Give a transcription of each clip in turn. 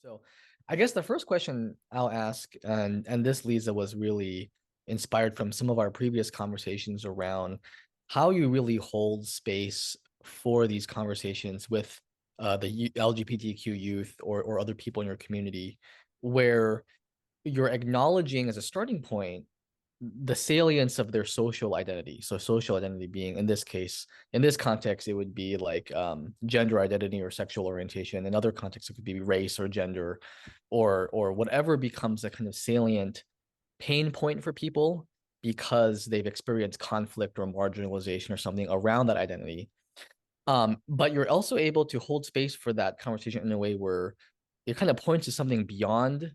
So I guess the first question I'll ask, and this Lisa was really inspired from some of our previous conversations around how you really hold space for these conversations with LGBTQ youth or other people in your community, where you're acknowledging as a starting point the salience of their social identity. So social identity being, in this case, in this context, it would be like gender identity or sexual orientation. In other contexts, it could be race or gender, or whatever becomes a kind of salient pain point for people because they've experienced conflict or marginalization or something around that identity. But you're also able to hold space for that conversation in a way where it kind of points to something beyond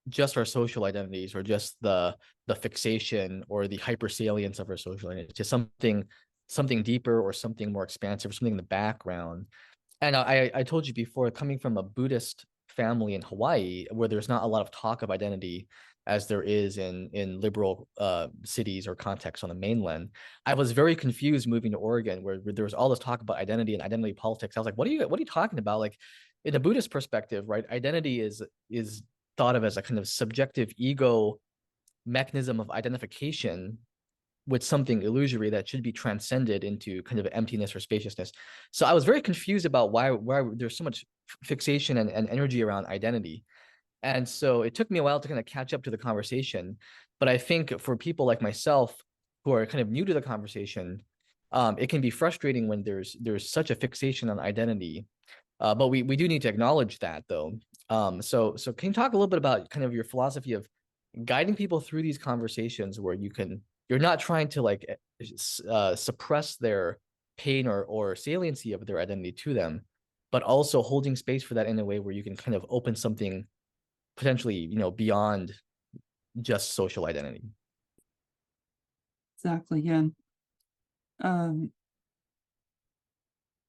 just our social identities or just the fixation or the hypersalience of our social identity to something deeper or something more expansive, something in the background. And I told you before, coming from a Buddhist family in Hawaii, where there's not a lot of talk of identity as there is in liberal cities or contexts on the mainland, I was very confused moving to Oregon, where there was all this talk about identity and identity politics. I was like, what are you talking about? Like in a Buddhist perspective, right? Identity is thought of as a kind of subjective ego mechanism of identification with something illusory that should be transcended into kind of emptiness or spaciousness. So I was very confused about why there's so much fixation and energy around identity. And so it took me a while to kind of catch up to the conversation. But I think for people like myself who are kind of new to the conversation, it can be frustrating when there's such a fixation on identity. But we do need to acknowledge that though. So can you talk a little bit about kind of your philosophy of guiding people through these conversations where you're not trying to like suppress their pain or saliency of their identity to them, but also holding space for that in a way where you can kind of open something potentially, beyond just social identity. Exactly. Yeah. Um,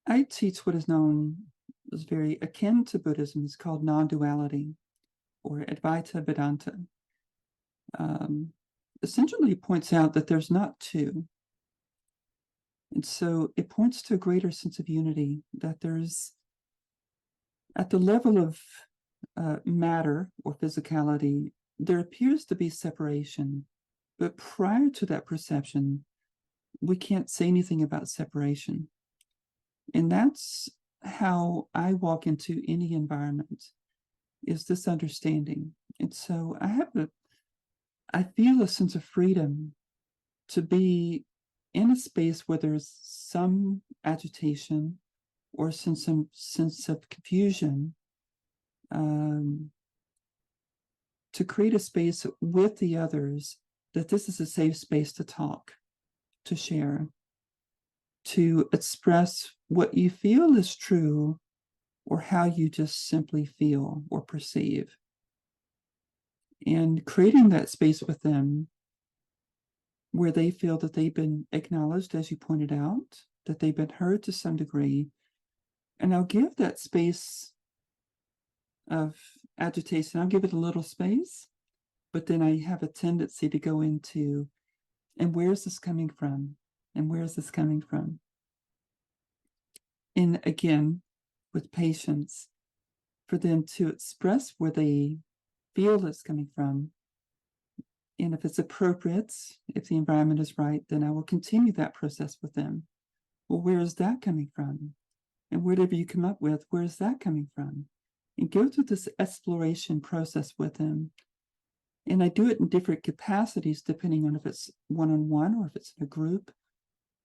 I teach what is known as very akin to Buddhism. It's called non-duality or Advaita Vedanta. Um, Essentially points out that there's not two. And so it points to a greater sense of unity, that there's, at the level of matter or physicality, there appears to be separation. But prior to that perception, we can't say anything about separation. And that's how I walk into any environment, is this understanding. And so I feel a sense of freedom to be in a space where there's some agitation or some sense of confusion, to create a space with the others, that this is a safe space to talk, to share, to express what you feel is true or how you just simply feel or perceive. And creating that space with them where they feel that they've been acknowledged, as you pointed out, that they've been heard to some degree. And I'll give that space of agitation, I'll give it a little space, but then I have a tendency to go into, and where is this coming from? And where is this coming from? And again, with patience, for them to express where they feel it's coming from. And if it's appropriate, if the environment is right, then I will continue that process with them. Well, where is that coming from? And whatever you come up with, where is that coming from? And go through this exploration process with them. And I do it in different capacities, depending on if it's one-on-one or if it's in a group,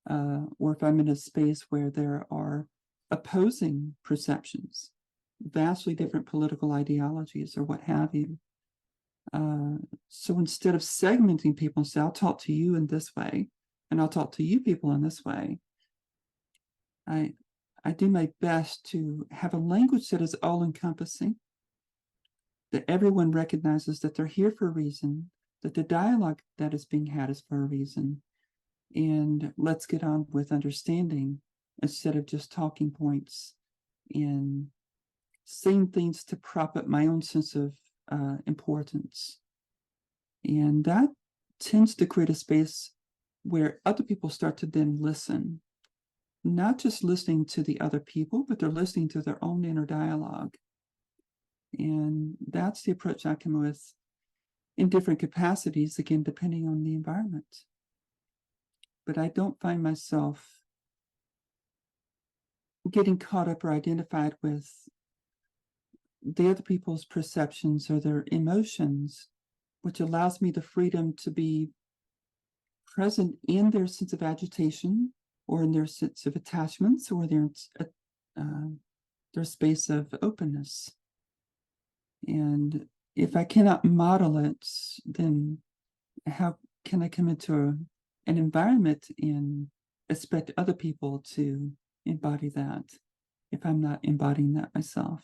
or if I'm in a space where there are opposing perceptions, vastly different political ideologies or what have you. So instead of segmenting people and say, I'll talk to you in this way, and I'll talk to you people in this way, I do my best to have a language that is all-encompassing, that everyone recognizes that they're here for a reason, that the dialogue that is being had is for a reason, and let's get on with understanding instead of just talking points and saying things to prop up my own sense of importance. And that tends to create a space where other people start to then listen, not just listening to the other people, but they're listening to their own inner dialogue. And that's the approach I come with in different capacities, again, depending on the environment. But I don't find myself getting caught up or identified with the other people's perceptions or their emotions, which allows me the freedom to be present in their sense of agitation or in their sense of attachments or their space of openness. And if I cannot model it, then how can I come into an environment and expect other people to embody that if I'm not embodying that myself?